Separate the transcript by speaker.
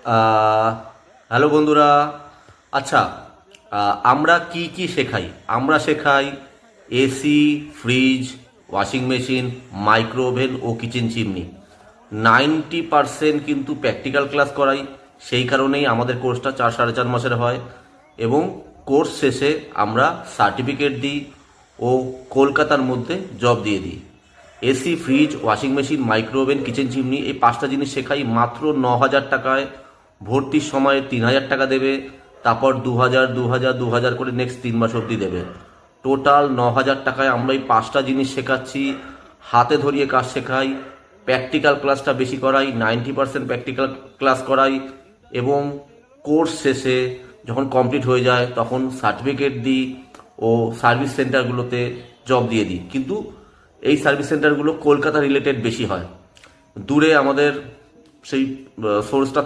Speaker 1: Hello বন্ধুরা। আচ্ছা, আমরা কি কি শেখাই? আমরা শেখাই AC, fridge, washing machine, micro oven ও কিচেন চিমনি। 90% কিন্তু প্র্যাকটিক্যাল ক্লাস করাই। সেই কারণেই আমাদের কোর্সটা 4-4.5 মাসের হয় এবং কোর্স শেষে আমরা সার্টিফিকেট দিই ও কলকাতার মধ্যে জব দিয়ে দিই। AC, fridge, washing machine, micro oven, kitchen chimney এই 5টা জিনিস শেখাই মাত্র 9,000 টাকায়। ভর্তির সময় 3,000 টাকা দেবে, তারপর 2,000 2,000 2,000 করে নেক্সট 3 মাস অবধি দেবে। টোটাল 9,000 টাকায় আমরা এই 5টা জিনিস শেখাচ্ছি। হাতে ধরিয়ে কাজ শেখাই, প্র্যাকটিক্যাল ক্লাসটা বেশি করাই, 90% প্র্যাকটিক্যাল ক্লাস করাই এবং কোর্স শেষে যখন কমপ্লিট হয়ে যায় তখন সার্টিফিকেট দিই ও সার্ভিস সেন্টারগুলোতে জব দিয়ে দিই। কিন্তু এই সার্ভিস সেন্টারগুলো কলকাতা রিলেটেড বেশি হয়, দূরে আমাদের সেই সোর্সটা থাকে